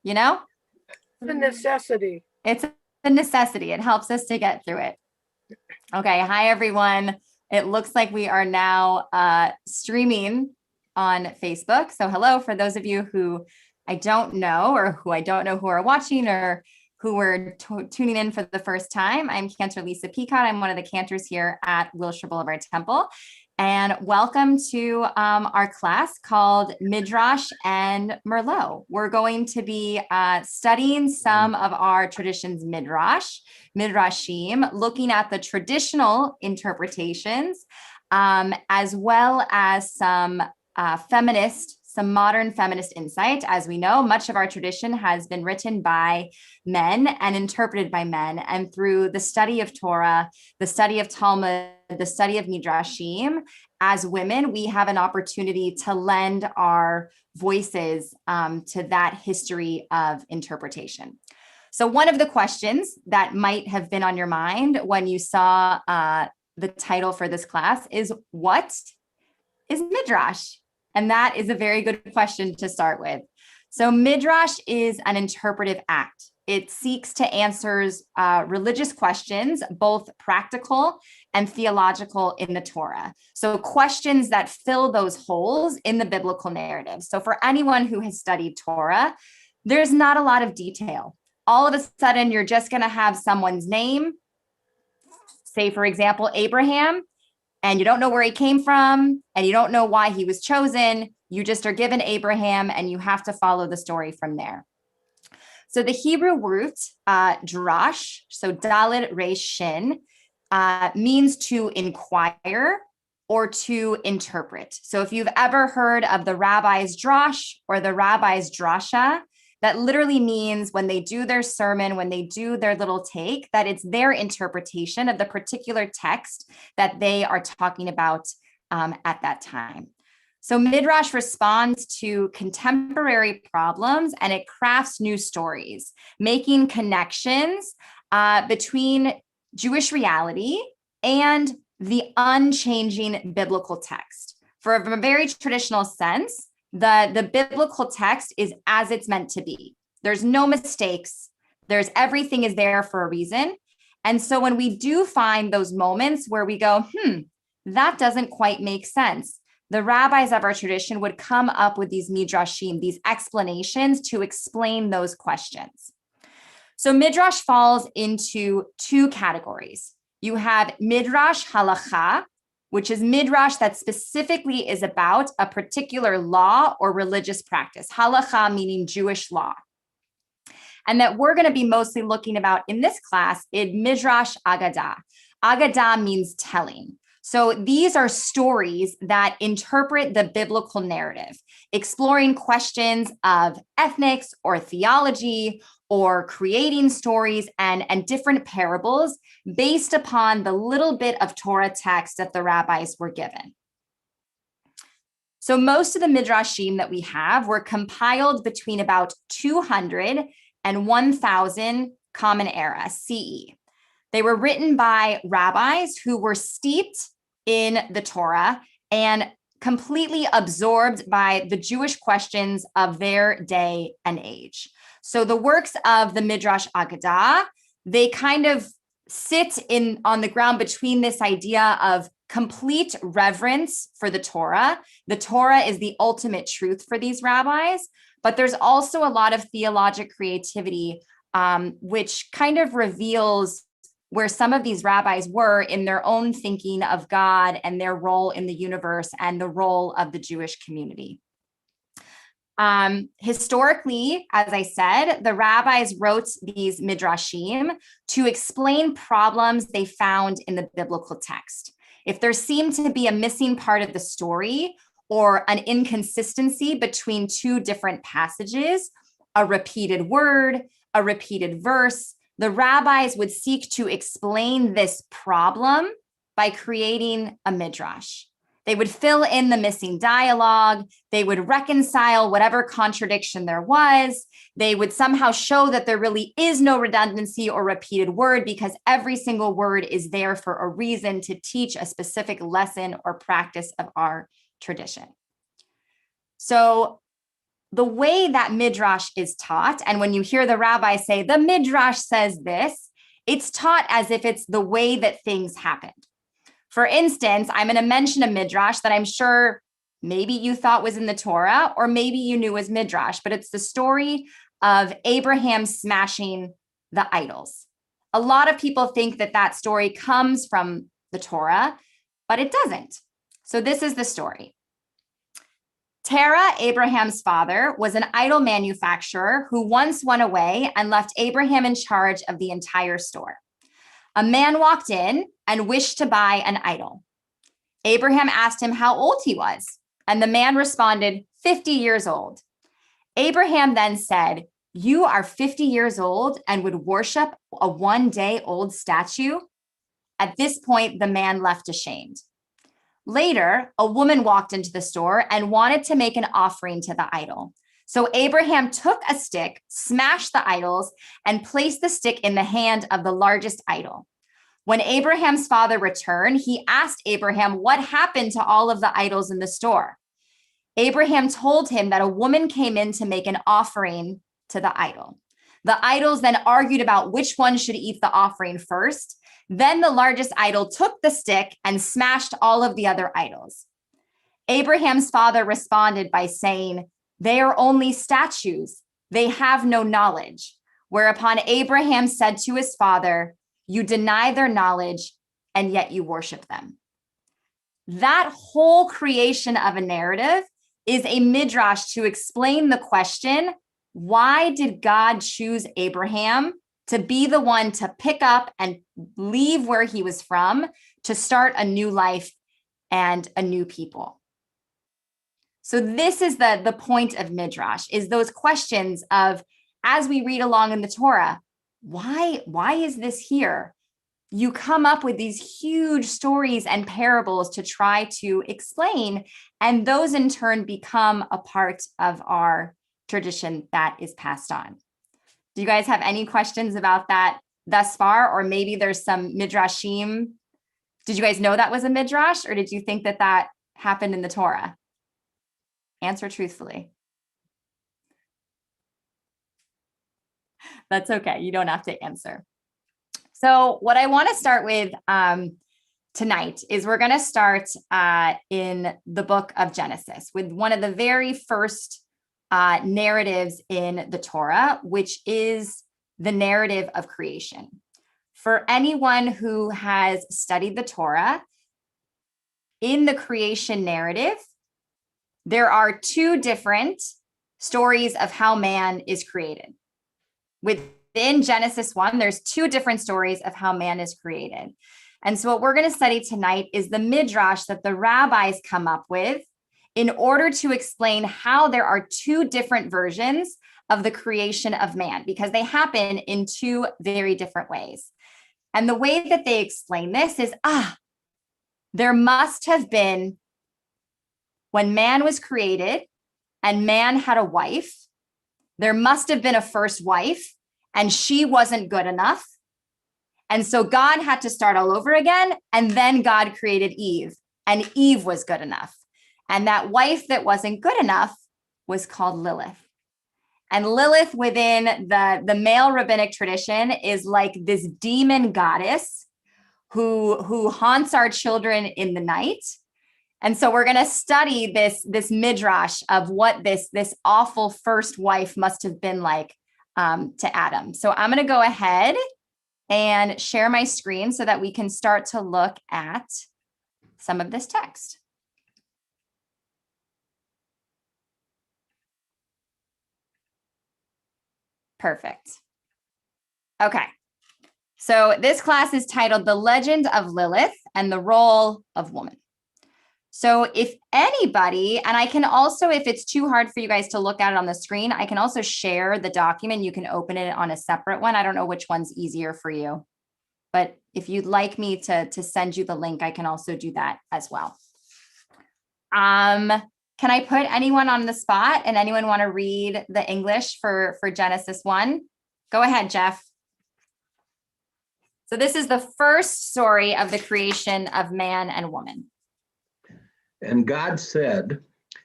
you know? The necessity. It's a necessity. It helps us to get through it. Okay. Hi, everyone. It looks like we are now streaming on Facebook. So hello, for those of you who I don't know, or who I don't know who are watching, or who were tuning in for the first time. I'm Cantor Lisa Peicott. I'm one of the cantors here at Wilshire Boulevard Temple. And welcome to our class called Midrash and Merlot. We're going to be studying some of our traditions midrashim, looking at the traditional interpretations, as well as some modern feminist insight. As we know, much of our tradition has been written by men and interpreted by men. And through the study of Torah, the study of Talmud, the study of midrashim, as women, we have an opportunity to lend our voices to that history of interpretation. So one of the questions that might have been on your mind when you saw the title for this class is, what is Midrash? And that is a very good question to start with. So Midrash is an interpretive act. It seeks to answer religious questions, both practical and theological in the Torah. So questions that fill those holes in the biblical narrative. So for anyone who has studied Torah, there's not a lot of detail. All of a sudden, you're just going to have someone's name, say, for example, Abraham, and you don't know where he came from, and you don't know why he was chosen. You just are given Abraham, and you have to follow the story from there. So the Hebrew root, drash, so Dalet Resh Shin, means to inquire or to interpret. So if you've ever heard of the rabbi's drash or the rabbi's drasha, that literally means when they do their sermon, when they do their little take, that it's their interpretation of the particular text that they are talking about at that time. So Midrash responds to contemporary problems and it crafts new stories, making connections between Jewish reality and the unchanging biblical text. For a very traditional sense, the biblical text is as it's meant to be. There's no mistakes. Everything is there for a reason. And so when we do find those moments where we go, that doesn't quite make sense, the rabbis of our tradition would come up with these midrashim, these explanations to explain those questions. So midrash falls into two categories. You have midrash halacha, which is midrash that specifically is about a particular law or religious practice. Halacha meaning Jewish law. And that we're going to be mostly looking about in this class is midrash agadah. Agadah means telling. So these are stories that interpret the biblical narrative, exploring questions of ethnics or theology, or creating stories and different parables based upon the little bit of Torah text that the rabbis were given. So most of the midrashim that we have were compiled between about 200 and 1000 Common Era CE. They were written by rabbis who were steeped in the Torah and completely absorbed by the Jewish questions of their day and age. So the works of the Midrash Agadah, they kind of sit on the ground between this idea of complete reverence for the Torah. The Torah is the ultimate truth for these rabbis, but there's also a lot of theologic creativity, which kind of reveals where some of these rabbis were in their own thinking of God and their role in the universe and the role of the Jewish community. Historically, as I said, the rabbis wrote these midrashim to explain problems they found in the biblical text. If there seemed to be a missing part of the story or an inconsistency between two different passages, a repeated word, a repeated verse, the rabbis would seek to explain this problem by creating a midrash. They would fill in the missing dialogue. They would reconcile whatever contradiction there was. They would somehow show that there really is no redundancy or repeated word because every single word is there for a reason to teach a specific lesson or practice of our tradition. So the way that midrash is taught, and when you hear the rabbi say, the midrash says this, it's taught as if it's the way that things happened. For instance, I'm going to mention a midrash that I'm sure maybe you thought was in the Torah, or maybe you knew was midrash, but it's the story of Abraham smashing the idols. A lot of people think that that story comes from the Torah, but it doesn't. So this is the story. Terah, Abraham's father, was an idol manufacturer who once went away and left Abraham in charge of the entire store. A man walked in and wished to buy an idol. Abraham asked him how old he was, and the man responded, 50 years old. Abraham then said, "You are 50 years old and would worship a one-day-old statue?" At this point, the man left ashamed. Later, a woman walked into the store and wanted to make an offering to the idol. So Abraham took a stick, smashed the idols, and placed the stick in the hand of the largest idol. When Abraham's father returned, he asked Abraham what happened to all of the idols in the store. Abraham told him that a woman came in to make an offering to the idol. The idols then argued about which one should eat the offering first. Then the largest idol took the stick and smashed all of the other idols. Abraham's father responded by saying, "They are only statues. They have no knowledge." Whereupon Abraham said to his father, "You deny their knowledge, and yet you worship them." That whole creation of a narrative is a midrash to explain the question, why did God choose Abraham to be the one to pick up and leave where he was from to start a new life and a new people? So this is the point of midrash, is those questions of, as we read along in the Torah, why is this here? You come up with these huge stories and parables to try to explain, and those in turn become a part of our tradition that is passed on. Do you guys have any questions about that thus far? Or maybe there's some midrashim. Did you guys know that was a midrash, or did you think that that happened in the Torah? Answer truthfully. That's okay. You don't have to answer. So what I want to start with tonight is we're going to start in the book of Genesis with one of the very first narratives in the Torah, which is the narrative of creation. For anyone who has studied the Torah, in the creation narrative, there are two different stories of how man is created. Within Genesis 1, there's two different stories of how man is created. And so what we're going to study tonight is the midrash that the rabbis come up with in order to explain how there are two different versions of the creation of man, because they happen in two very different ways. And the way that they explain this is, there must have been, when man was created and man had a wife, there must have been a first wife, and she wasn't good enough. And so God had to start all over again. And then God created Eve, and Eve was good enough. And that wife that wasn't good enough was called Lilith. And Lilith within the male rabbinic tradition is like this demon goddess who haunts our children in the night. And so we're going to study this midrash of what this awful first wife must have been like to Adam. So I'm going to go ahead and share my screen so that we can start to look at some of this text. Perfect. Okay. So this class is titled The Legend of Lilith and the Role of Woman. So if anybody, and I can also, if it's too hard for you guys to look at it on the screen, I can also share the document. You can open it on a separate one. I don't know which one's easier for you, but if you'd like me to send you the link, I can also do that as well. Can I put anyone on the spot, and anyone want to read the English for Genesis 1? Go ahead, Jeff. So this is the first story of the creation of man and woman. And God said,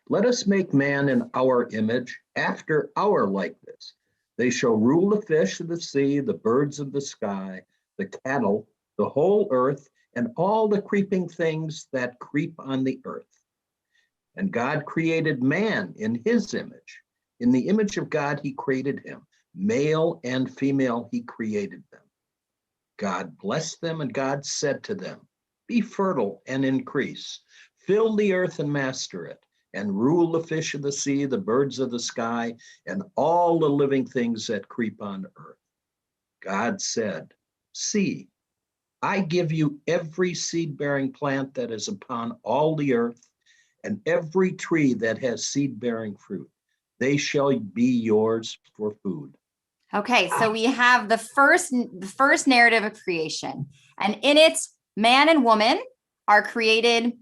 "Let us make man in our image, after our likeness. They shall rule the fish of the sea, the birds of the sky, the cattle, the whole earth, and all the creeping things that creep on the earth. And God created man in his image. In the image of God, he created him. Male and female, he created them. God blessed them, and God said to them, be fertile and increase. Fill the earth and master it, and rule the fish of the sea, the birds of the sky, and all the living things that creep on earth. God said, see, I give you every seed-bearing plant that is upon all the earth, and every tree that has seed-bearing fruit. They shall be yours for food. Okay, so we have the first narrative of creation, and in it, man and woman are created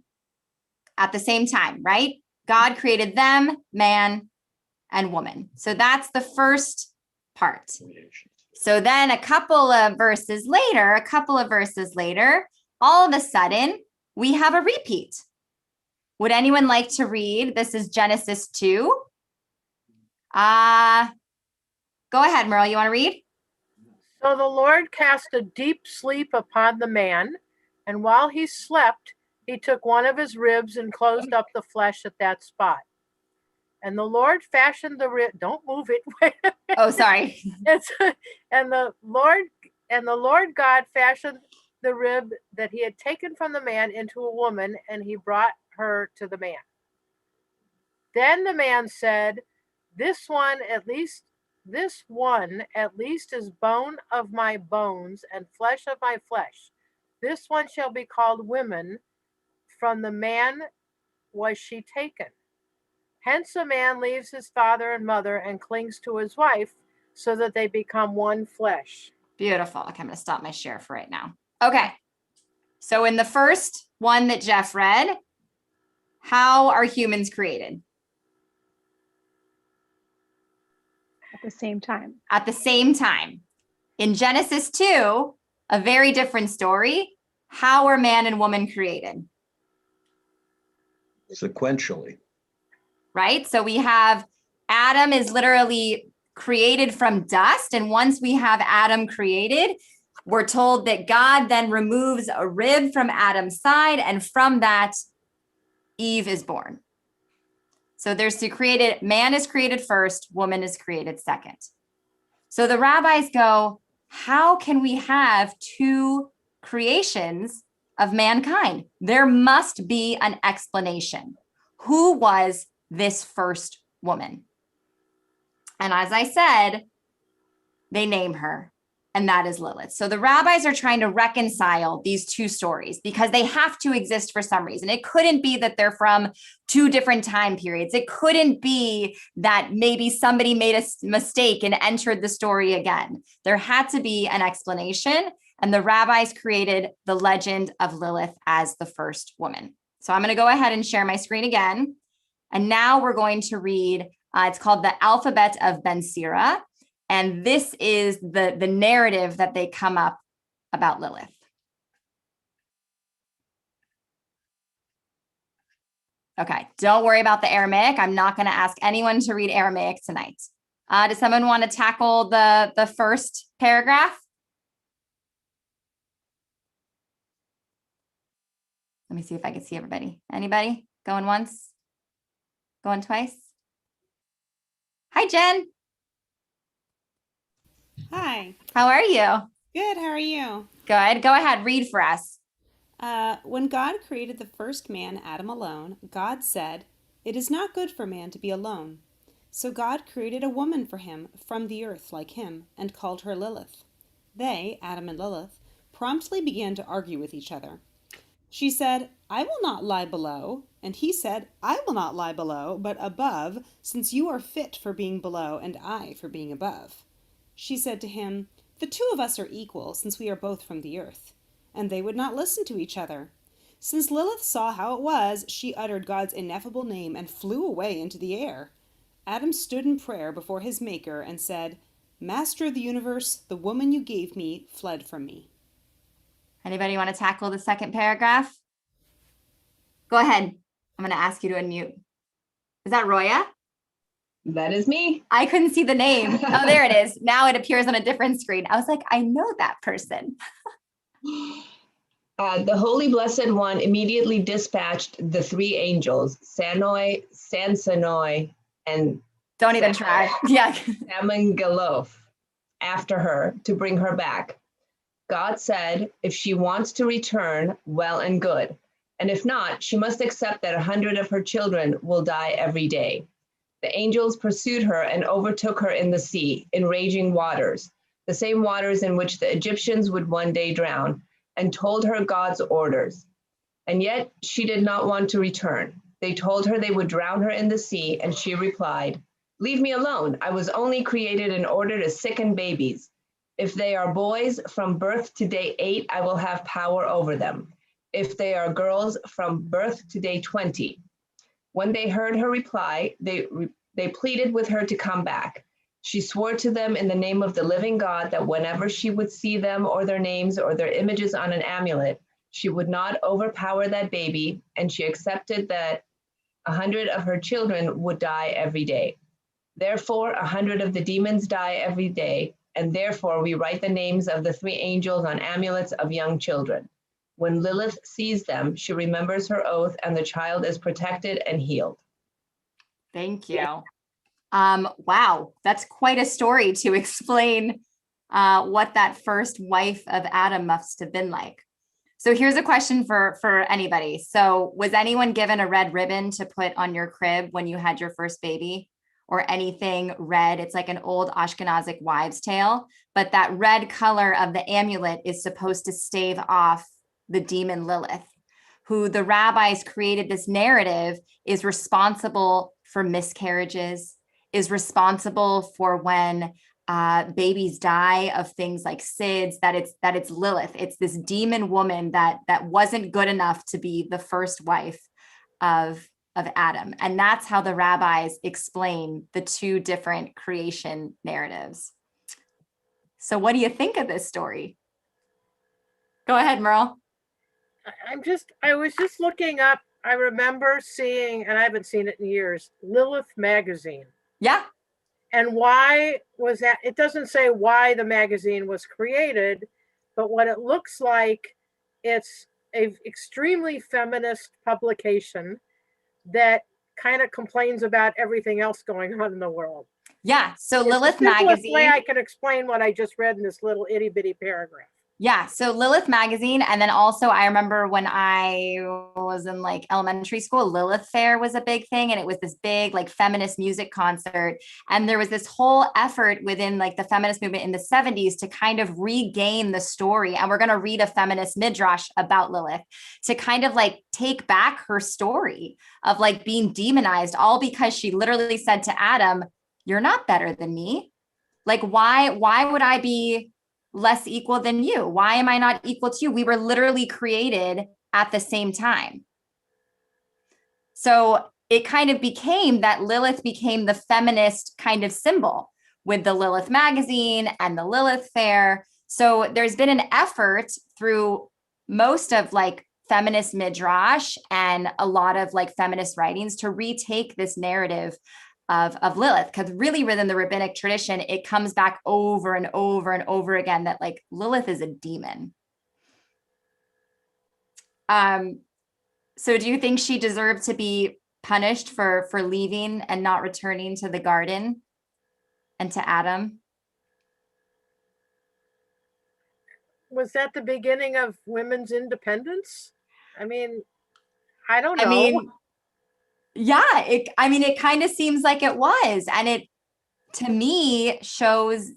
at the same time, right? God created them, man and woman. So that's the first part. So then a couple of verses later, all of a sudden, we have a repeat. Would anyone like to read? This is Genesis 2. Go ahead, Merle, you want to read? So the Lord cast a deep sleep upon the man, and while he slept, he took one of his ribs and closed up the flesh at that spot. And the Lord fashioned the rib. Don't move it. Oh, sorry. And the Lord God fashioned the rib that he had taken from the man into a woman, and he brought her to the man. Then the man said, This one at least is bone of my bones and flesh of my flesh. This one shall be called woman. From the man was she taken. Hence a man leaves his father and mother and clings to his wife, so that they become one flesh. Beautiful. Okay, I'm going to stop my share for right now. Okay. So in the first one that Jeff read, how are humans created? At the same time. At the same time. In Genesis 2, a very different story. How are man and woman created? Sequentially. Right? So we have Adam is literally created from dust. And once we have Adam created, we're told that God then removes a rib from Adam's side. And from that, Eve is born. So man is created first, woman is created second. So the rabbis go, how can we have two creations of mankind? There must be an explanation. Who was this first woman? And as I said, they name her, and that is Lilith. So the rabbis are trying to reconcile these two stories because they have to exist for some reason. It couldn't be that they're from two different time periods. It couldn't be that maybe somebody made a mistake and entered the story again. There had to be an explanation, and the rabbis created the legend of Lilith as the first woman. So I'm going to go ahead and share my screen again. And now we're going to read, it's called the Alphabet of Ben Sira. And this is the narrative that they come up about Lilith. Okay, don't worry about the Aramaic. I'm not going to ask anyone to read Aramaic tonight. Does someone want to tackle the first paragraph? Let me see if I can see everybody. Anybody? Going once? Going twice? Hi, Jen. Hi. How are you? Good. How are you? Good. Go ahead. Read for us. When God created the first man, Adam, alone, God said, "It is not good for man to be alone." So God created a woman for him from the earth like him and called her Lilith. They, Adam and Lilith, promptly began to argue with each other. She said, "I will not lie below." And he said, "I will not lie below, but above, since you are fit for being below and I for being above." She said to him, "The two of us are equal, since we are both from the earth." And they would not listen to each other. Since Lilith saw how it was, she uttered God's ineffable name and flew away into the air. Adam stood in prayer before his Maker and said, "Master of the universe, the woman you gave me fled from me." Anybody want to tackle the second paragraph? Go ahead. I'm going to ask you to unmute. Is that Roya? That is me. I couldn't see the name. Oh, there it is. Now it appears on a different screen. I was like, I know that person. The Holy Blessed One immediately dispatched the three angels, Sanoi, Sansanoi, and Don't even try. Yeah. Samangalof, after her to bring her back. God said, if she wants to return, well and good. And if not, she must accept that 100 of her children will die every day. The angels pursued her and overtook her in the sea, in raging waters, the same waters in which the Egyptians would one day drown, and told her God's orders. And yet she did not want to return. They told her they would drown her in the sea, and she replied, leave me alone. I was only created in order to sicken babies. If they are boys from birth to day 8, I will have power over them. If they are girls from birth to day 20. When they heard her reply, they pleaded with her to come back. She swore to them in the name of the living God that whenever she would see them or their names or their images on an amulet, she would not overpower that baby, and she accepted that 100 of her children would die every day. Therefore, 100 of the demons die every day, and therefore we write the names of the three angels on amulets of young children. When Lilith sees them, she remembers her oath, and the child is protected and healed. Thank you. Wow, that's quite a story to explain what that first wife of Adam must have been like. So here's a question for anybody. So was anyone given a red ribbon to put on your crib when you had your first baby, or anything red? It's like an old Ashkenazic wives' tale, but that red color of the amulet is supposed to stave off the demon Lilith, who the rabbis created this narrative is responsible for miscarriages, is responsible for when babies die of things like SIDS, that it's Lilith. It's this demon woman that wasn't good enough to be the first wife of Adam. And that's how the rabbis explain the two different creation narratives. So what do you think of this story? Go ahead, Merle. I was just looking up, I remember seeing, and I haven't seen it in years, Lilith magazine. Yeah. And why was that? It doesn't say why the magazine was created, but what it looks like, it's an extremely feminist publication that kind of complains about everything else going on in the world. Yeah. So It's Lilith the simplest magazine. way I can explain what I just read in this little itty bitty paragraph. Yeah. So Lilith magazine. And then also I remember when I was in like elementary school, Lilith Fair was a big thing. And it was this big like feminist music concert. And there was this whole effort within like the feminist movement in the 70s to kind of regain the story. And we're going to read a feminist midrash about Lilith to kind of like take back her story of like being demonized, all because she literally said to Adam, you're not better than me. Like, why would I be less equal than you? Why am I not equal to you? We were literally created at the same time. So it kind of became that Lilith became the feminist kind of symbol with the Lilith magazine and the Lilith Fair. So there's been an effort through most of like feminist midrash and a lot of like feminist writings to retake this narrative of Lilith, because really within the rabbinic tradition, it comes back over and over and over again that like Lilith is a demon. So do you think she deserved to be punished for leaving and not returning to the garden and to Adam? Was that the beginning of women's independence? I mean, I don't know. I mean, yeah, it kind of seems like it was. And it, to me, shows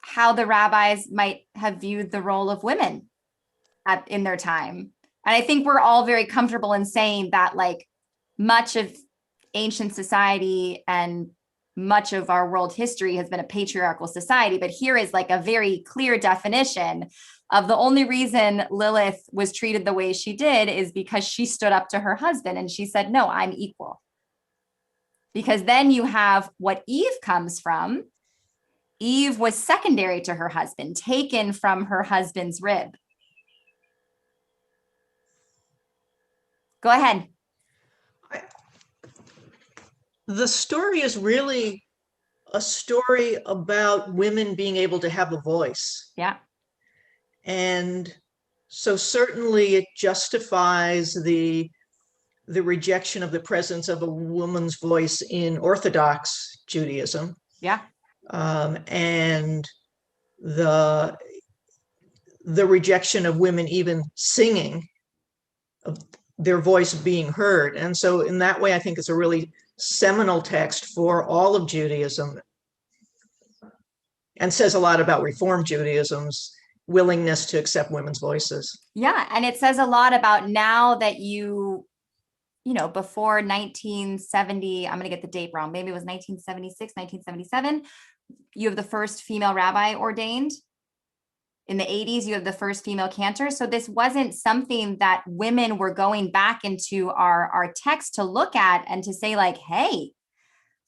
how the rabbis might have viewed the role of women in their time. And I think we're all very comfortable in saying that like much of ancient society and much of our world history has been a patriarchal society. But here is like a very clear definition of the only reason Lilith was treated the way she did is because she stood up to her husband and she said, no, I'm equal. Because then you have what Eve comes from. Eve was secondary to her husband, taken from her husband's rib. Go ahead. the story is really a story about women being able to have a voice. Yeah. And so certainly it justifies the rejection of the presence of a woman's voice in Orthodox Judaism. Yeah. And the rejection of women even singing, of their voice being heard. And so in that way, I think it's a really seminal text for all of Judaism, and says a lot about Reform Judaism's willingness to accept women's voices. Yeah. And it says a lot about now that before 1970, I'm going to get the date wrong. Maybe it was 1976, 1977. You have the first female rabbi ordained. In the 80s, you have the first female cantor. So this wasn't something that women were going back into our text to look at and to say like, hey,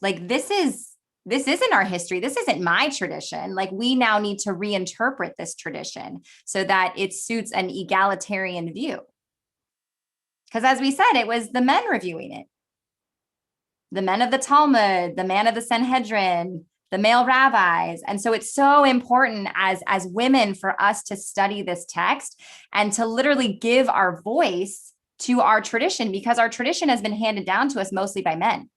like this isn't our history. This isn't my tradition. Like we now need to reinterpret this tradition so that it suits an egalitarian view. Because as we said, it was the men reviewing it. The men of the Talmud, the man of the Sanhedrin, the male rabbis. And so it's so important as women for us to study this text and to literally give our voice to our tradition, because our tradition has been handed down to us mostly by men.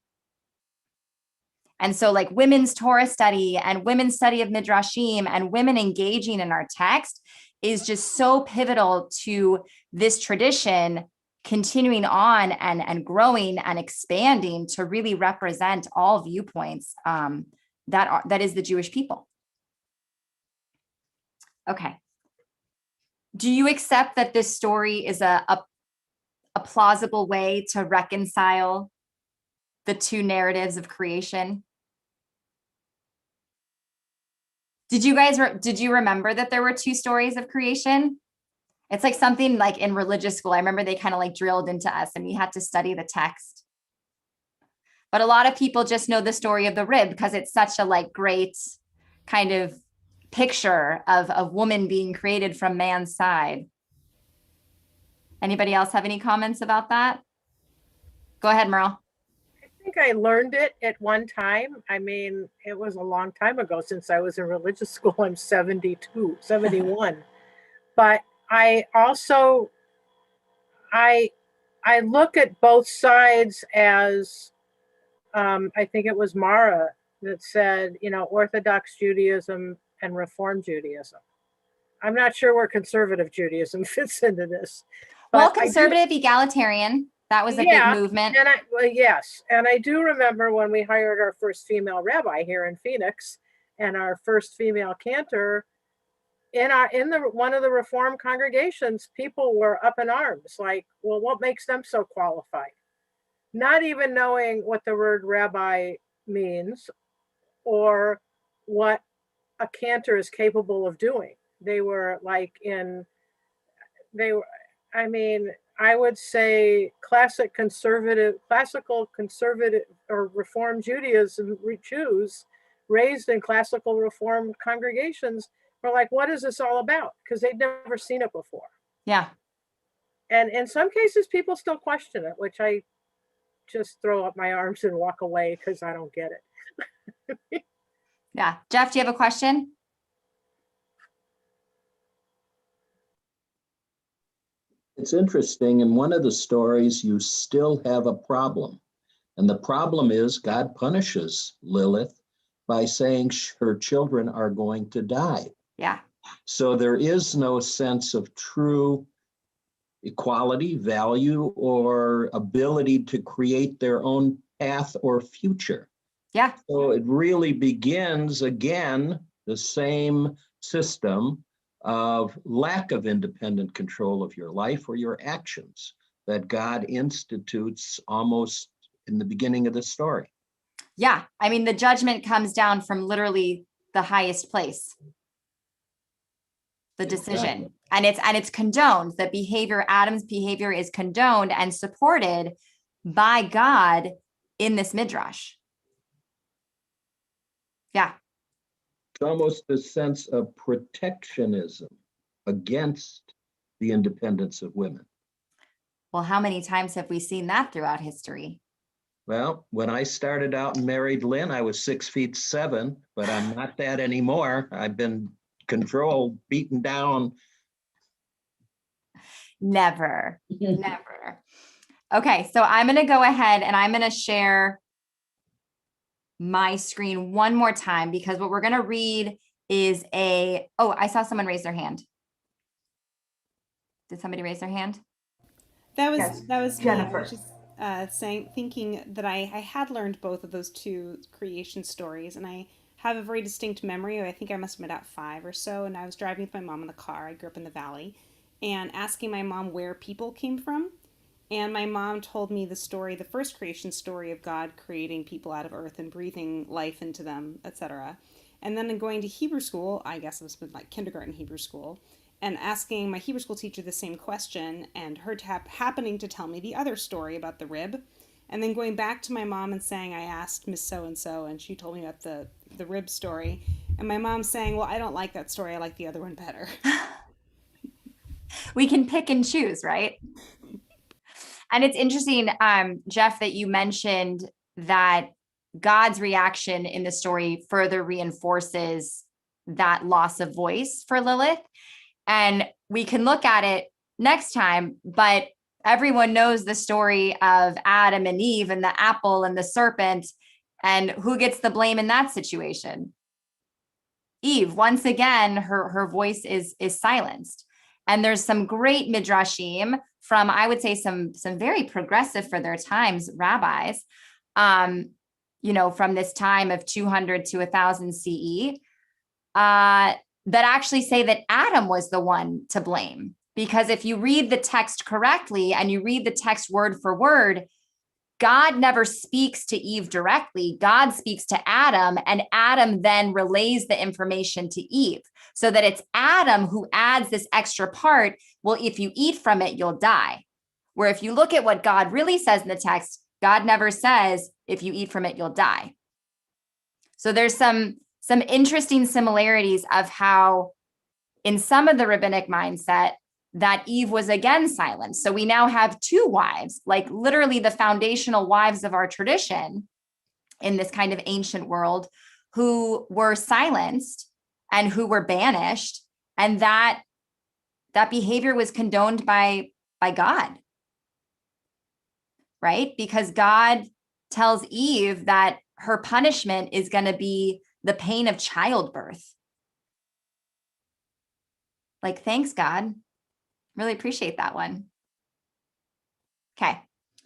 And so like women's Torah study and women's study of midrashim and women engaging in our text is just so pivotal to this tradition continuing on and growing and expanding to really represent all viewpoints that is the Jewish people. Okay. Do you accept that this story is a plausible way to reconcile the two narratives of creation? Did you remember that there were two stories of creation? It's like something like in religious school. I remember they kind of like drilled into us and we had to study the text. But a lot of people just know the story of the rib because it's such a like great kind of picture of woman being created from man's side. Anybody else have any comments about that? Go ahead, Merle. I think I learned it at one time. I mean, it was a long time ago since I was in religious school. I'm 71. But I also, I look at both sides as, I think it was Mara that said, Orthodox Judaism and Reform Judaism. I'm not sure where conservative Judaism fits into this. Well, conservative egalitarian, that was a big movement. And yes. And I do remember when we hired our first female rabbi here in Phoenix and our first female cantor, in one of the Reform congregations, people were up in arms, like, well, what makes them so qualified? Not even knowing what the word rabbi means or what a cantor is capable of doing. They were like I would say classical conservative or Reform Judaism Jews raised in classical Reform congregations were like, what is this all about? Because they'd never seen it before. Yeah. And in some cases, people still question it, which I just throw up my arms and walk away because I don't get it. Yeah. Jeff, do you have a question? It's interesting. In one of the stories, you still have a problem. And the problem is God punishes Lilith by saying her children are going to die. Yeah. So there is no sense of true equality, value, or ability to create their own path or future. Yeah. So it really begins again, the same system of lack of independent control of your life or your actions that God institutes almost in the beginning of the story. Yeah. I mean, the judgment comes down from literally the highest place. The decision. Exactly. And it's condoned. The behavior, Adam's behavior is condoned and supported by God in this midrash. Yeah. It's almost a sense of protectionism against the independence of women. Well, how many times have we seen that throughout history? Well, when I started out and married Lynn, I was 6'7", but I'm not that anymore. I've been controlled, beaten down. Never, never. Okay, so I'm going to go ahead and I'm going to share my screen one more time, because what we're going to read is oh, I saw someone raise their hand. Did somebody raise their hand? That was Yes, that was Jennifer. me. I was just thinking that I had learned both of those two creation stories, and I have a very distinct memory of, I think I must have been about 5 or so, and I was driving with my mom in the car. I grew up in the valley, and asking my mom where people came from. And my mom told me the story, the first creation story of God creating people out of earth and breathing life into them, etc. And then in going to Hebrew school, I guess it was like kindergarten Hebrew school, and asking my Hebrew school teacher the same question, and her happening to tell me the other story about the rib. And then going back to my mom and saying, I asked Miss So-and-so, and she told me about the rib story. And my mom saying, well, I don't like that story. I like the other one better. We can pick and choose, right? And it's interesting, Jeff, that you mentioned that God's reaction in the story further reinforces that loss of voice for Lilith. And we can look at it next time, but everyone knows the story of Adam and Eve and the apple and the serpent, and who gets the blame in that situation? Eve. Once again, her voice is silenced. And there's some great midrashim from, I would say, some very progressive for their times rabbis, from this time of 200 to 1000 CE, that actually say that Adam was the one to blame. Because if you read the text correctly and you read the text word for word, God never speaks to Eve directly. God speaks to Adam, and Adam then relays the information to Eve, so that it's Adam who adds this extra part. Well, if you eat from it, you'll die. Where if you look at what God really says in the text, God never says, if you eat from it, you'll die. So there's some interesting similarities of how in some of the rabbinic mindset that Eve was again silenced. So we now have 2 wives, like literally the foundational wives of our tradition in this kind of ancient world, who were silenced and who were banished. And that behavior was condoned by God, right? Because God tells Eve that her punishment is going to be the pain of childbirth. Like, thanks, God. Really appreciate that one. Okay,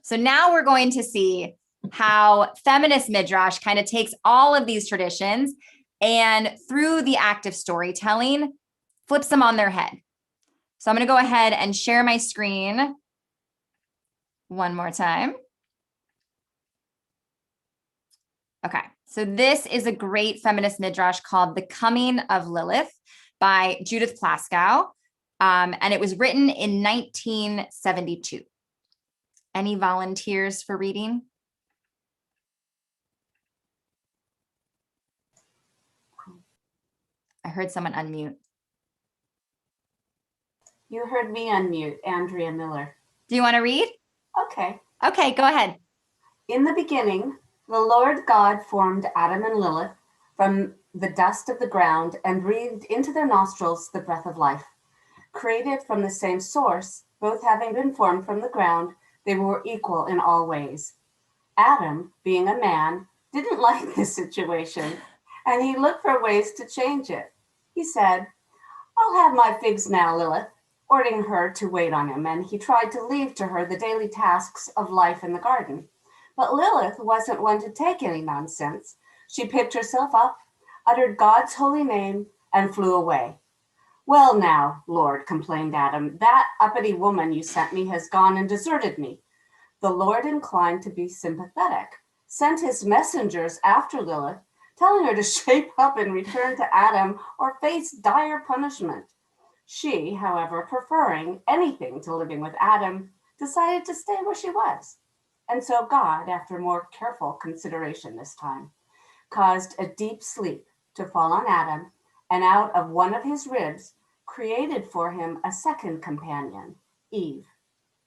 so now we're going to see how feminist midrash kind of takes all of these traditions and through the act of storytelling, flips them on their head. So I'm going to go ahead and share my screen one more time. Okay, so this is a great feminist midrash called The Coming of Lilith by Judith Plaskow. And it was written in 1972. Any volunteers for reading? I heard someone unmute. You heard me unmute, Andrea Miller. Do you want to read? Okay. Okay, go ahead. In the beginning, the Lord God formed Adam and Lilith from the dust of the ground and breathed into their nostrils the breath of life. Created from the same source, both having been formed from the ground, they were equal in all ways. Adam, being a man, didn't like this situation, and he looked for ways to change it. He said, I'll have my figs now, Lilith, ordering her to wait on him, and he tried to leave to her the daily tasks of life in the garden. But Lilith wasn't one to take any nonsense. She picked herself up, uttered God's holy name, and flew away. Well now, Lord, complained Adam, that uppity woman you sent me has gone and deserted me. The Lord, inclined to be sympathetic, sent his messengers after Lilith, telling her to shape up and return to Adam or face dire punishment. She, however, preferring anything to living with Adam, decided to stay where she was. And so God, after more careful consideration this time, caused a deep sleep to fall on Adam, and out of one of his ribs created for him a second companion, Eve.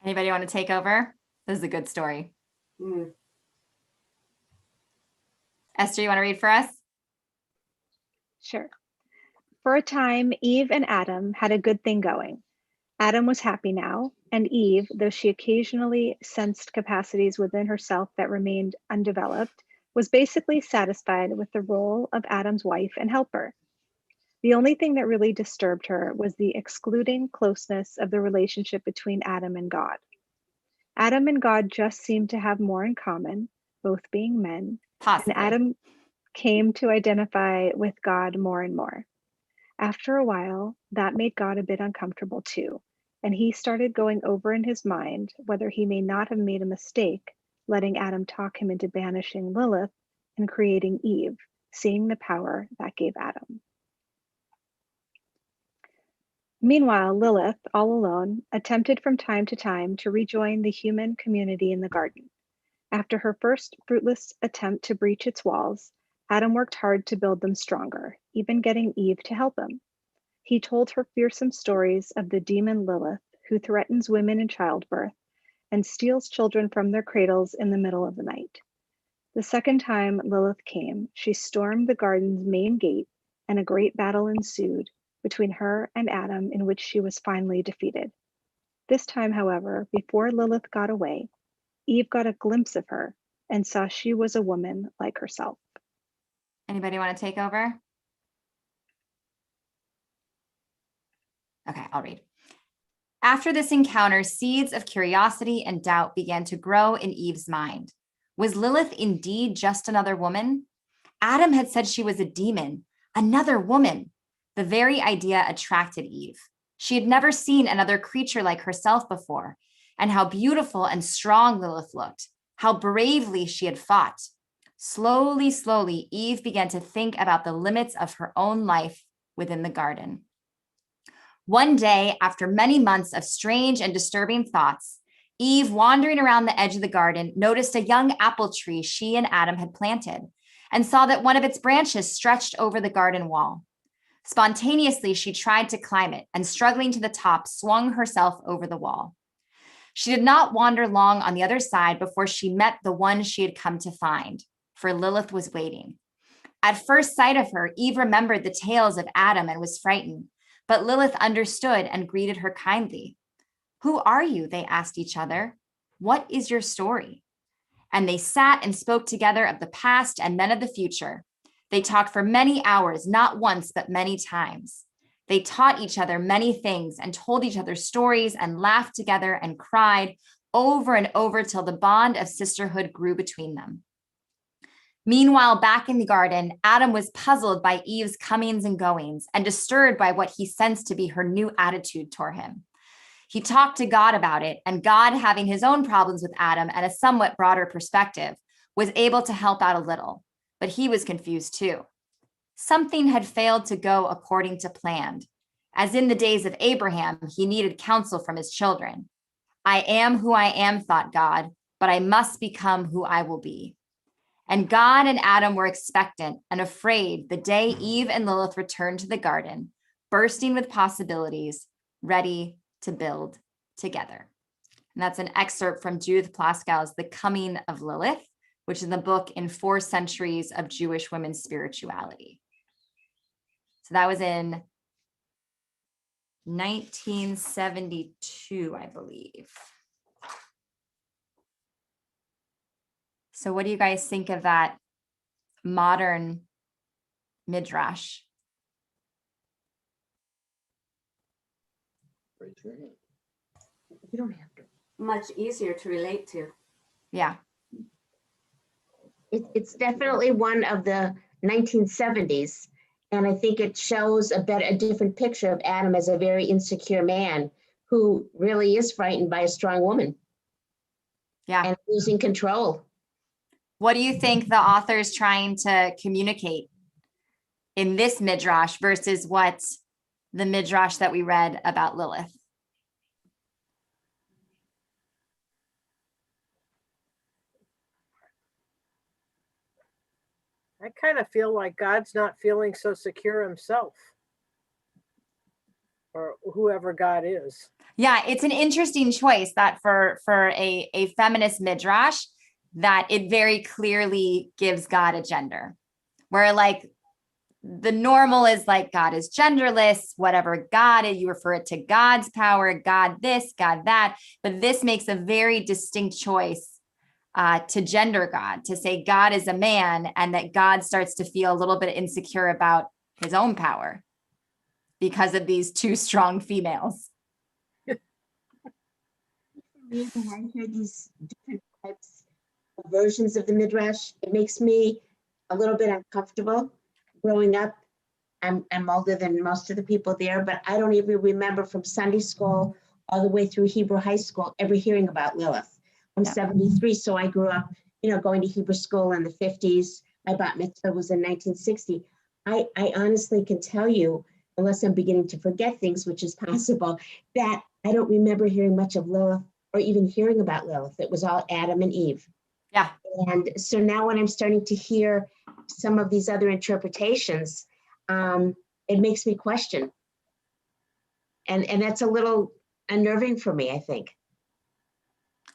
Anybody want to take over? This is a good story. Esther, you want to read for us? Sure. For a time, Eve and Adam had a good thing going. Adam was happy now, and Eve, though she occasionally sensed capacities within herself that remained undeveloped, was basically satisfied with the role of Adam's wife and helper. The only thing that really disturbed her was the excluding closeness of the relationship between Adam and God. Adam and God just seemed to have more in common, both being men, Possibly. and Adam came to identify with God more and more. After a while, that made God a bit uncomfortable too, and he started going over in his mind whether he may not have made a mistake letting Adam talk him into banishing Lilith and creating Eve, seeing the power that gave Adam. Meanwhile, Lilith, all alone, attempted from time to time to rejoin the human community in the garden. After her first fruitless attempt to breach its walls, Adam worked hard to build them stronger, even getting Eve to help him. He told her fearsome stories of the demon Lilith, who threatens women in childbirth and steals children from their cradles in the middle of the night. The second time Lilith came, she stormed the garden's main gate, and a great battle ensued between her and Adam, in which she was finally defeated. This time, however, before Lilith got away, Eve got a glimpse of her and saw she was a woman like herself. Anybody want to take over? Okay, I'll read. After this encounter, seeds of curiosity and doubt began to grow in Eve's mind. Was Lilith indeed just another woman? Adam had said she was a demon, another woman. The very idea attracted Eve. She had never seen another creature like herself before, and how beautiful and strong Lilith looked, how bravely she had fought. Slowly, slowly, Eve began to think about the limits of her own life within the garden. One day, after many months of strange and disturbing thoughts, Eve, wandering around the edge of the garden, noticed a young apple tree she and Adam had planted, and saw that one of its branches stretched over the garden wall. Spontaneously, she tried to climb it, and struggling to the top, swung herself over the wall. She did not wander long on the other side before she met the one she had come to find, for Lilith was waiting. At first sight of her, Eve remembered the tales of Adam and was frightened, but Lilith understood and greeted her kindly. "Who are you?" they asked each other. "What is your story?" And they sat and spoke together of the past and then of the future. They talked for many hours, not once, but many times. They taught each other many things and told each other stories and laughed together and cried over and over till the bond of sisterhood grew between them. Meanwhile, back in the garden, Adam was puzzled by Eve's comings and goings and disturbed by what he sensed to be her new attitude toward him. He talked to God about it, and God, having his own problems with Adam and a somewhat broader perspective, was able to help out a little. But he was confused too. Something had failed to go according to plan. As in the days of Abraham, he needed counsel from his children. "I am who I am," thought God, "but I must become who I will be." And God and Adam were expectant and afraid the day Eve and Lilith returned to the garden, bursting with possibilities, ready to build together. And that's an excerpt from Judith Plaskow's The Coming of Lilith, which is the book in 4 Centuries of Jewish Women's Spirituality. So that was in 1972, I believe. So what do you guys think of that modern midrash? Raise your hand. You don't have to. Much easier to relate to. Yeah. It's definitely one of the 1970s. And I think it shows a different picture of Adam as a very insecure man who really is frightened by a strong woman. Yeah. And losing control. What do you think the author is trying to communicate in this midrash versus what the midrash that we read about Lilith? I kind of feel like God's not feeling so secure himself, or whoever God is. Yeah, it's an interesting choice that for a feminist midrash, that it very clearly gives God a gender, where like the normal is like God is genderless, whatever God is, you refer it to God's power, God this, God that, but this makes a very distinct choice to gender God, to say God is a man, and that God starts to feel a little bit insecure about his own power because of these two strong females. Me, when I hear these different types of versions of the Midrash, it makes me a little bit uncomfortable. Growing up, I'm older than most of the people there, but I don't even remember from Sunday school all the way through Hebrew high school ever hearing about Lilith. I'm 73, so I grew up, going to Hebrew school in the 50s. My bat mitzvah was in 1960. I honestly can tell you, unless I'm beginning to forget things, which is possible, that I don't remember hearing much of Lilith or even hearing about Lilith. It was all Adam and Eve. Yeah. And so now when I'm starting to hear some of these other interpretations, it makes me question. And that's a little unnerving for me, I think.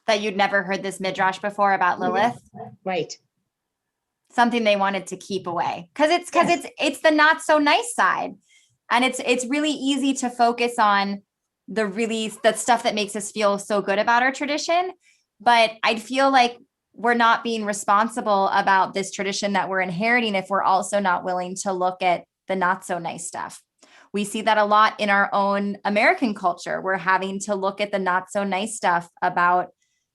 That you'd never heard this midrash before about Lilith. Right. Something they wanted to keep away. Because it's the not so nice side. And it's really easy to focus on the stuff that makes us feel so good about our tradition. But I'd feel like we're not being responsible about this tradition that we're inheriting if we're also not willing to look at the not so nice stuff. We see that a lot in our own American culture. We're having to look at the not so nice stuff about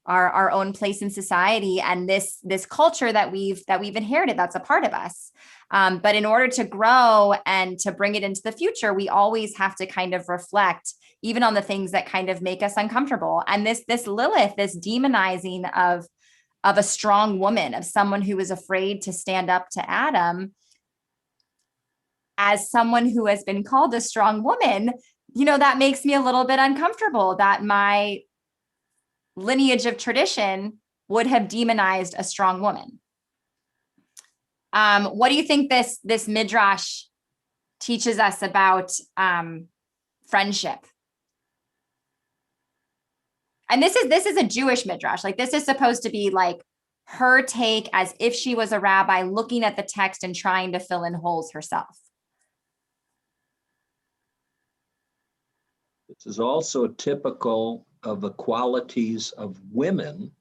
our own place in society and this culture that we've inherited, that's a part of us. But in order to grow and to bring it into the future, we always have to kind of reflect even on the things that kind of make us uncomfortable. And this Lilith, this demonizing of a strong woman, of someone who is afraid to stand up to Adam, as someone who has been called a strong woman, that makes me a little bit uncomfortable, that my lineage of tradition would have demonized a strong woman. What do you think this midrash teaches us about friendship? And this is a Jewish midrash. Like, this is supposed to be like her take as if she was a rabbi looking at the text and trying to fill in holes herself. This is also typical of the qualities of women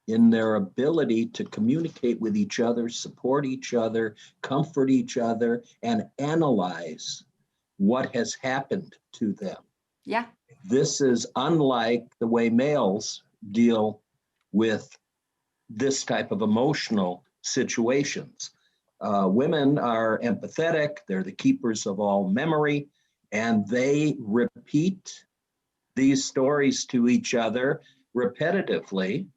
in their ability to communicate with each other, support each other, comfort each other, and analyze what has happened to them. Yeah. This is unlike the way males deal with this type of emotional situations. Women are empathetic, they're the keepers of all memory, and they repeat these stories to each other repetitively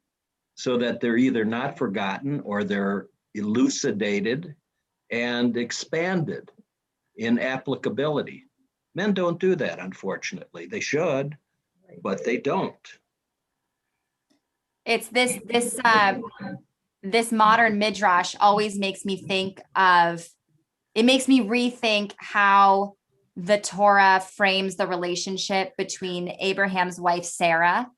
so that they're either not forgotten or they're elucidated and expanded in applicability. Men don't do that, unfortunately. They should, but they don't. It's this modern midrash always makes me think of, it makes me rethink how the Torah frames the relationship between Abraham's wife, Sarah.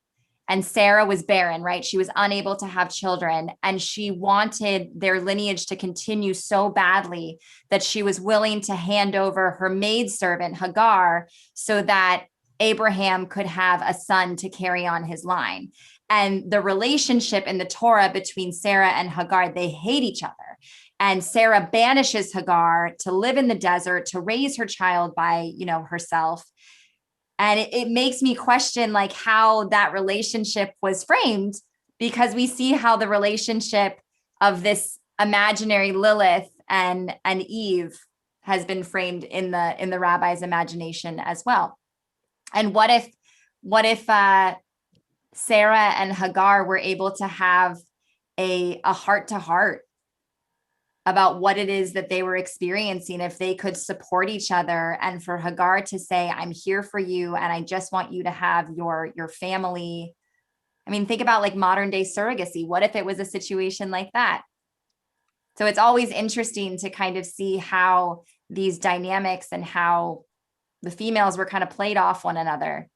And Sarah was barren, right? She was unable to have children, and she wanted their lineage to continue so badly that she was willing to hand over her maidservant, Hagar, so that Abraham could have a son to carry on his line. And the relationship in the Torah between Sarah and Hagar, they hate each other. And Sarah banishes Hagar to live in the desert, to raise her child by, herself. And it makes me question like how that relationship was framed, because we see how the relationship of this imaginary Lilith and Eve has been framed in the rabbi's imagination as well. And what if Sarah and Hagar were able to have a heart-to-heart about what it is that they were experiencing, if they could support each other, and for Hagar to say, I'm here for you and I just want you to have your family. I mean, think about like modern day surrogacy. What if it was a situation like that? So it's always interesting to kind of see how these dynamics and how the females were kind of played off one another,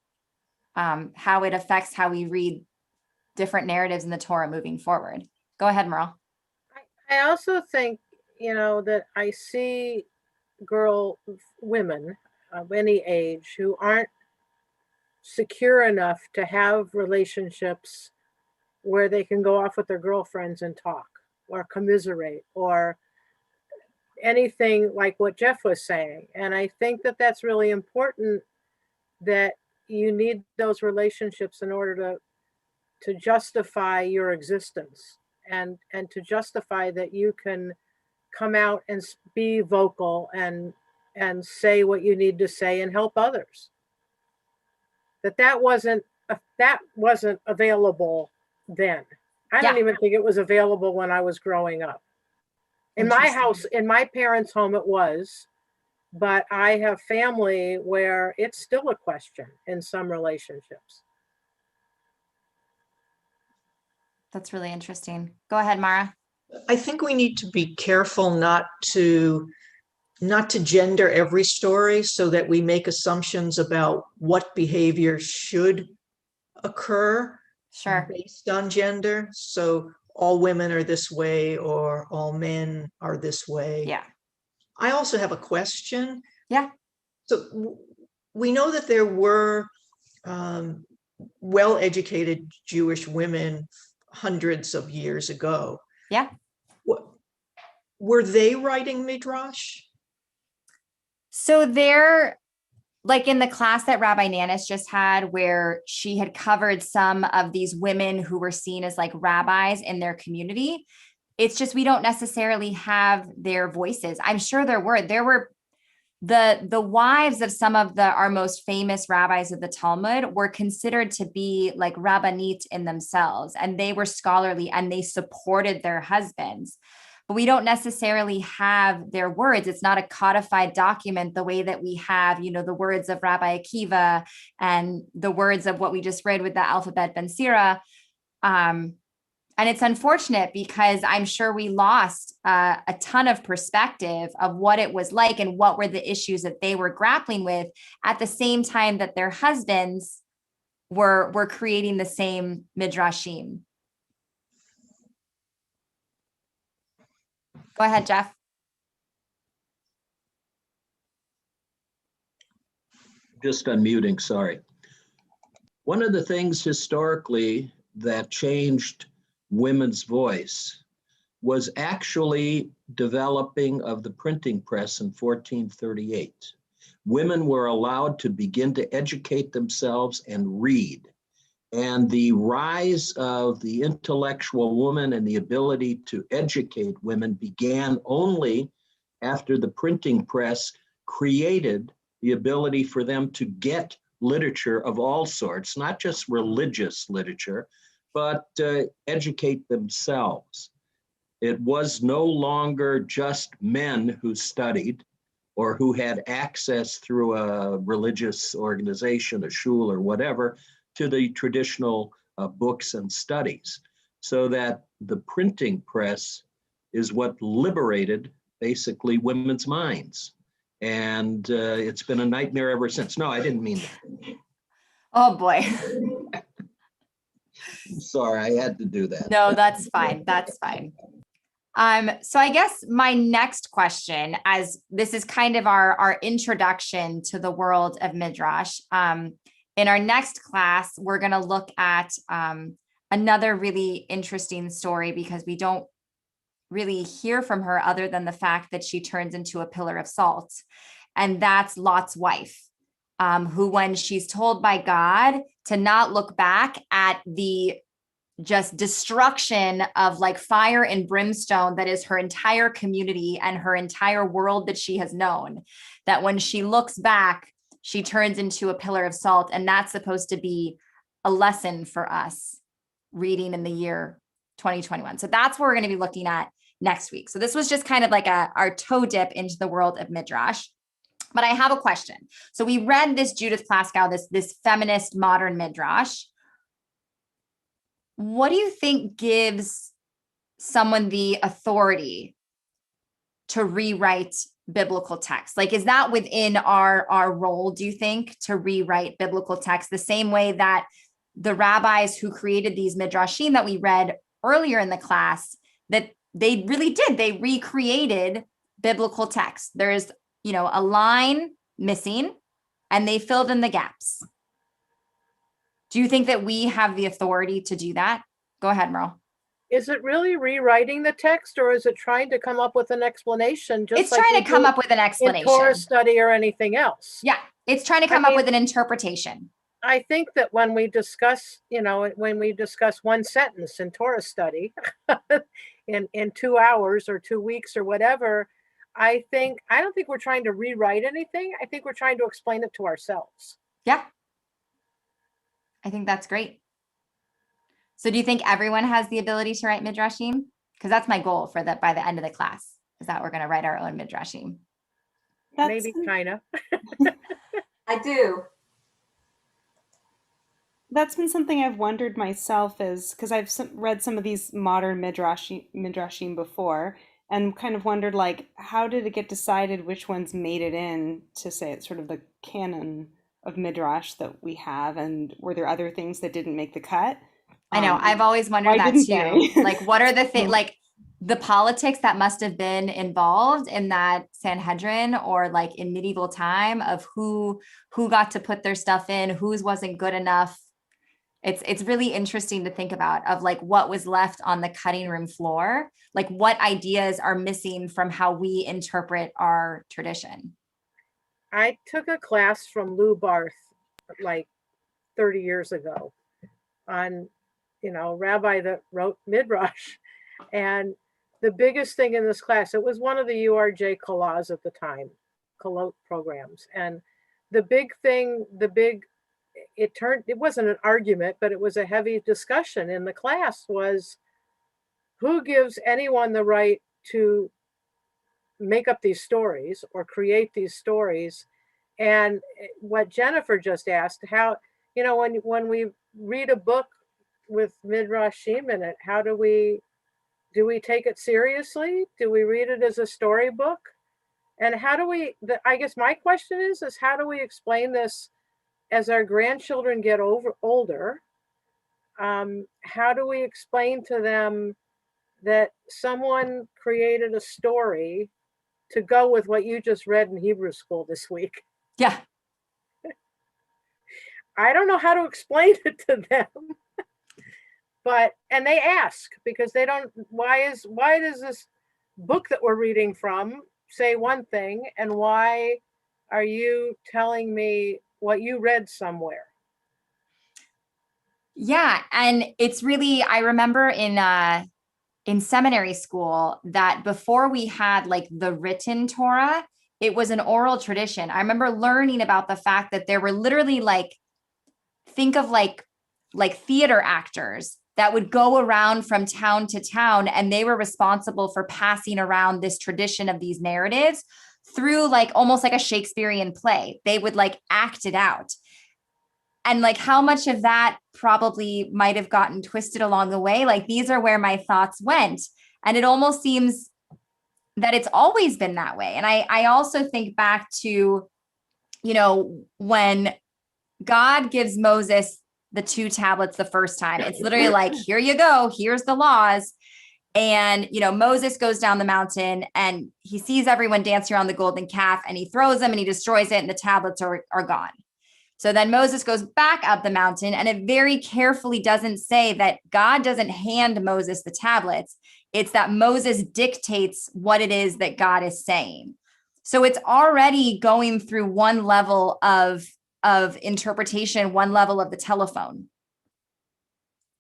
how it affects how we read different narratives in the Torah moving forward. Go ahead, Merle. I also think, that I see women of any age who aren't secure enough to have relationships where they can go off with their girlfriends and talk or commiserate or anything like what Jeff was saying. And I think that that's really important, that you need those relationships in order to justify your existence and to justify that you can come out and be vocal and say what you need to say and help others. That wasn't available then. I don't even think it was available when I was growing up. In my house, in my parents' home, it was, but I have family where it's still a question in some relationships. That's really interesting. Go ahead, Mara. I think we need to be careful not to gender every story so that we make assumptions about what behavior should occur based on gender. So all women are this way or all men are this way. Yeah. I also have a question. Yeah. So we know that there were well-educated Jewish women hundreds of years ago. Yeah. Were they writing Midrash? So they're like in the class that Rabbi Nanis just had, where she had covered some of these women who were seen as like rabbis in their community. It's just, we don't necessarily have their voices. I'm sure there were the wives of some of our most famous rabbis of the Talmud were considered to be like rabbanit in themselves, and they were scholarly and they supported their husbands. But we don't necessarily have their words. It's not a codified document the way that we have, the words of Rabbi Akiva and the words of what we just read with the alphabet Ben Sira. And it's unfortunate because I'm sure we lost a ton of perspective of what it was like and what were the issues that they were grappling with at the same time that their husbands were creating the same midrashim. Go ahead, Jeff. Just unmuting, sorry. One of the things historically that changed women's voice was actually developing of the printing press in 1438. Women were allowed to begin to educate themselves and read. And the rise of the intellectual woman and the ability to educate women began only after the printing press created the ability for them to get literature of all sorts, not just religious literature, but educate themselves. It was no longer just men who studied or who had access through a religious organization, a shul or whatever, to the traditional books and studies. So that the printing press is what liberated basically women's minds. And it's been a nightmare ever since. No, I didn't mean that. Oh boy. Sorry, I had to do that. No, that's fine. That's fine. So I guess my next question, as this is kind of our introduction to the world of Midrash, in our next class, we're going to look at another really interesting story because we don't really hear from her other than the fact that she turns into a pillar of salt. And that's Lot's wife, who, when she's told by God to not look back at the just destruction of like fire and brimstone that is her entire community and her entire world that she has known, that when she looks back, she turns into a pillar of salt. And that's supposed to be a lesson for us reading in the year 2021. So that's what we're going to be looking at next week. So this was just kind of like our toe dip into the world of Midrash. But I have a question. So we read this Judith Plaskow, this feminist modern Midrash. What do you think gives someone the authority to rewrite biblical text? Like, is that within our role, do you think, to rewrite biblical text the same way that the rabbis who created these midrashim that we read earlier in the class that they really did. They recreated biblical text. There's, a line missing and they filled in the gaps. Do you think that we have the authority to do that? Go ahead, Merle. Is it really rewriting the text, or is it trying to come up with an explanation? It's trying to come up with an explanation. In Torah study or anything else. Yeah, it's trying to come up with an interpretation. I think that when we discuss, one sentence in Torah study in 2 hours or 2 weeks or whatever, I don't think we're trying to rewrite anything. I think we're trying to explain it to ourselves. Yeah. I think that's great. So do you think everyone has the ability to write midrashim? Because that's my goal by the end of the class, is that we're going to write our own midrashim. Maybe kind of. I do. That's been something I've wondered myself, is because I've read some of these modern midrashim before, and kind of wondered, like, how did it get decided which ones made it in to say it's sort of the canon of midrash that we have, and were there other things that didn't make the cut? I know. I've always wondered that too. Like, what are the things, like the politics that must have been involved in that Sanhedrin, or like in medieval time, of who got to put their stuff in, whose wasn't good enough. It's really interesting to think about, of like what was left on the cutting room floor, like what ideas are missing from how we interpret our tradition. I took a class from Lou Barth like 30 years ago on, rabbi that wrote Midrash. And the biggest thing in this class, it was one of the URJ Kolaz at the time, Kolot programs. And the big thing, it wasn't an argument, but it was a heavy discussion in the class, was who gives anyone the right to make up these stories or create these stories. And what Jennifer just asked, how, when we read a book with midrashim in it, do we take it seriously? Do we read it as a storybook? And how do I guess my question is how do we explain this as our grandchildren get older? How do we explain to them that someone created a story to go with what you just read in Hebrew school this week? Yeah. I don't know how to explain it to them. And they ask, because they don't, why does this book that we're reading from say one thing, and why are you telling me what you read somewhere? Yeah. And it's really, I remember in seminary school that before we had like the written Torah, it was an oral tradition. I remember learning about the fact that there were literally think of like theater actors that would go around from town to town, and they were responsible for passing around this tradition of these narratives through almost like a Shakespearean play. They would act it out. And how much of that probably might have gotten twisted along the way. These are where my thoughts went. And it almost seems that it's always been that way. And I also think back to, when God gives Moses the 2 tablets the first time, it's literally here you go, here's the laws. And, Moses goes down the mountain and he sees everyone dancing around the golden calf, and he throws them and he destroys it, and the tablets are gone. So then Moses goes back up the mountain, and it very carefully doesn't say that God doesn't hand Moses the tablets. It's that Moses dictates what it is that God is saying. So it's already going through one level of interpretation, one level of the telephone.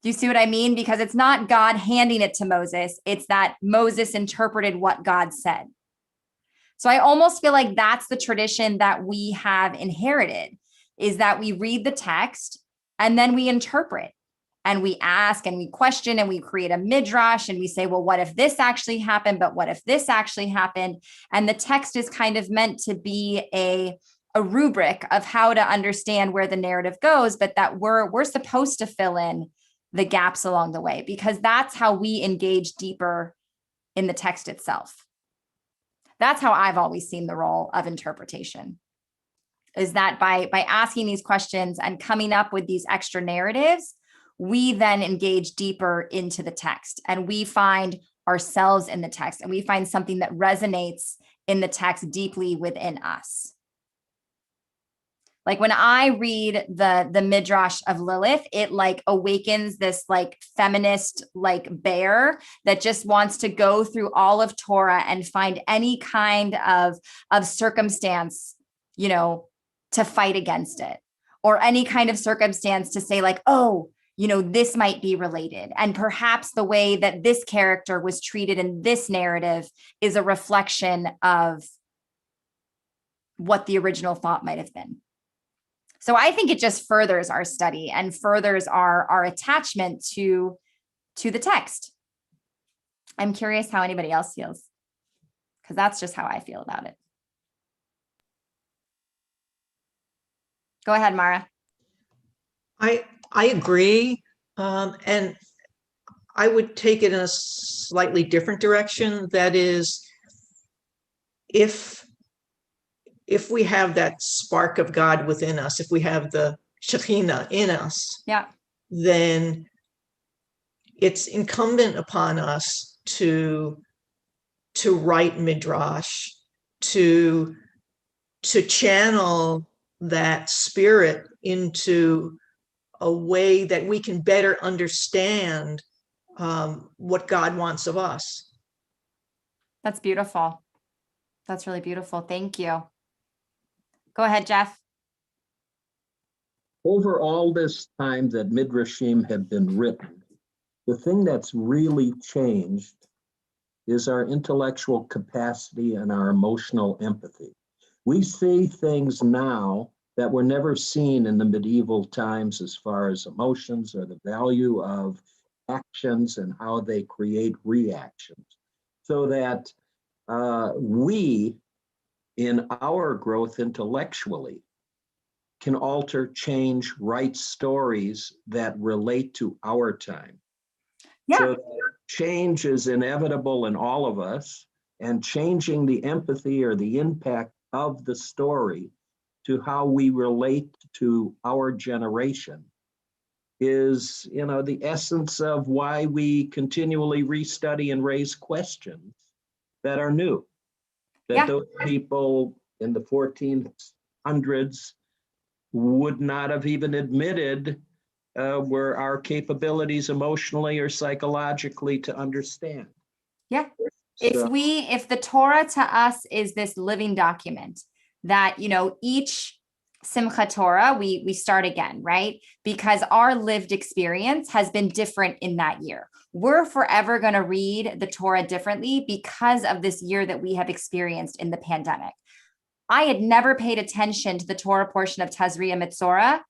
Do you see what I mean? Because it's not God handing it to Moses. It's that Moses interpreted what God said. So I almost feel like that's the tradition that we have inherited, is that we read the text and then we interpret, and we ask and we question and we create a midrash, and we say, well, what if this actually happened? But what if this actually happened? And the text is kind of meant to be a rubric of how to understand where the narrative goes, but that we're supposed to fill in the gaps along the way, because that's how we engage deeper in the text itself. That's how I've always seen the role of interpretation, is that by asking these questions and coming up with these extra narratives, we then engage deeper into the text and we find ourselves in the text and we find something that resonates in the text deeply within us. Like when I read the Midrash of Lilith, it like awakens this like feminist like bear that just wants to go through all of Torah and find any kind of circumstance, you know, to fight against it, or any kind of circumstance to say like, oh, you know, this might be related. And perhaps the way that this character was treated in this narrative is a reflection of what the original thought might have been. So I think it just furthers our study and furthers our attachment to the text. I'm curious how anybody else feels, because that's just how I feel about it. Go ahead, Mara. I agree. And I would take it in a slightly different direction. That is, if we have that spark of God within us, if we have the Shekhinah in us, yeah, then it's incumbent upon us to write midrash, to channel that spirit into a way that we can better understand what God wants of us. That's beautiful. That's really beautiful. Thank you. Go ahead, Jeff. Over all this time that midrashim have been written, the thing that's really changed is our intellectual capacity and our emotional empathy. We see things now that were never seen in the medieval times as far as emotions or the value of actions and how they create reactions. So that we, in our growth intellectually, can alter, change, write stories that relate to our time. Yeah. So change is inevitable in all of us, and changing the empathy or the impact of the story to how we relate to our generation is, you know, the essence of why we continually restudy and raise questions that are new, that those people in the 1400s would not have even admitted were our capabilities emotionally or psychologically to understand. Yeah. So, If the Torah to us is this living document that, you know, each Simchat Torah, we start again, right? Because our lived experience has been different in that year. We're forever going to read the Torah differently because of this year that we have experienced in the pandemic. I had never paid attention to the Torah portion of Tazria Mitzorah,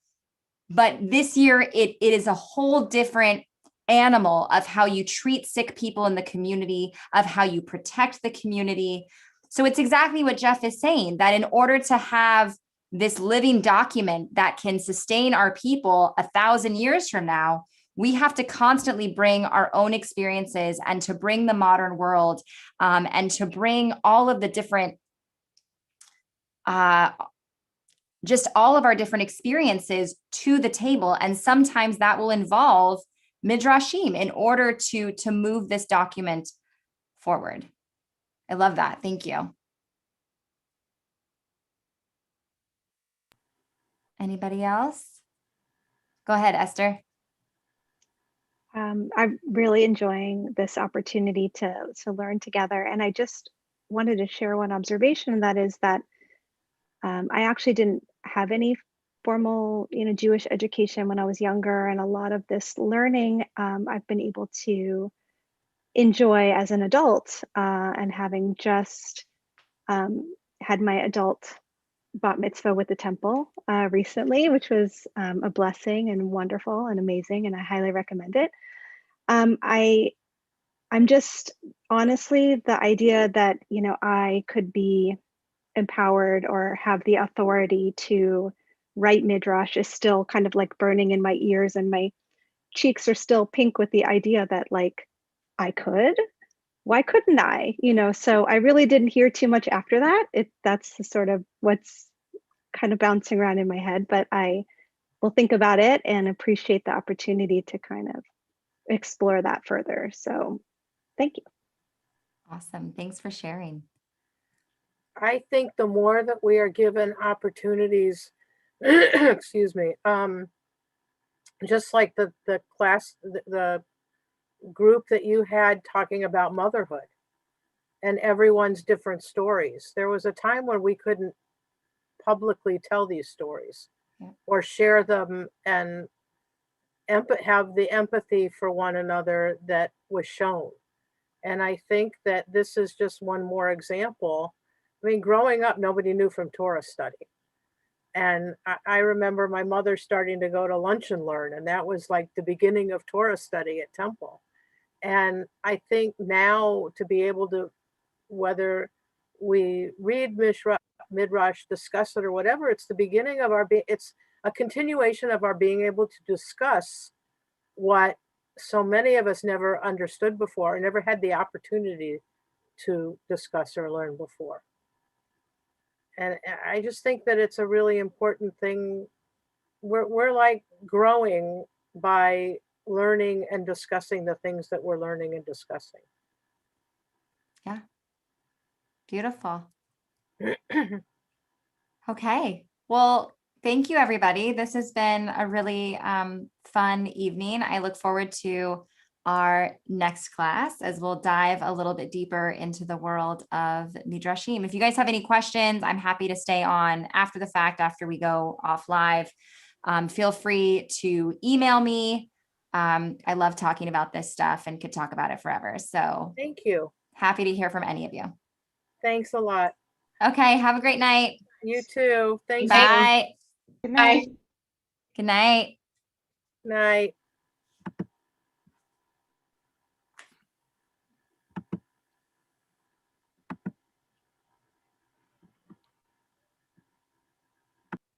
but this year it is a whole different animal of how you treat sick people in the community, of how you protect the community. So it's exactly what Jeff is saying, that in order to have this living document that can sustain our people 1,000 years from now, we have to constantly bring our own experiences and to bring the modern world and to bring all of the different just all of our different experiences to the table. And sometimes that will involve midrashim in order to move this document forward. I love that. Thank you. Anybody else? Go ahead, Esther. I'm really enjoying this opportunity to learn together. And I just wanted to share one observation, and that is that I actually didn't have any formal, Jewish education when I was younger, and a lot of this learning I've been able to enjoy as an adult, and having just had my adult bat mitzvah with the temple recently, which was a blessing and wonderful and amazing, and I highly recommend it. I'm just honestly, the idea that I could be empowered or have the authority to write midrash is still kind of like burning in my ears, and my cheeks are still pink with the idea that like I could. Why couldn't I? So I really didn't hear too much after that. That's sort of what's kind of bouncing around in my head, but I we'll think about it and appreciate the opportunity to kind of explore that further. So thank you. Awesome. Thanks for sharing. I think the more that we are given opportunities, excuse me, just like the class, the group that you had talking about motherhood and everyone's different stories. There was a time when we couldn't publicly tell these stories or share them and have the empathy for one another that was shown. And I think that this is just one more example. I mean, growing up, nobody knew from Torah study. And I remember my mother starting to go to Lunch and Learn, and that was like the beginning of Torah study at Temple. And I think now to be able to, whether we read Midrash, discuss it or whatever, it's the beginning of it's a continuation of our being able to discuss what so many of us never understood before and never had the opportunity to discuss or learn before. And I just think that it's a really important thing. We're like growing by learning and discussing the things that we're learning and discussing. Yeah. Beautiful. Okay. Well, thank you, everybody. This has been a really fun evening. I look forward to our next class as we'll dive a little bit deeper into the world of midrashim. If you guys have any questions, I'm happy to stay on after the fact, after we go off live. Feel free to email me. I love talking about this stuff and could talk about it forever. So thank you. Happy to hear from any of you. Thanks a lot. Okay. Have a great night. You too. Thanks. Bye. Good night. Good night. Night.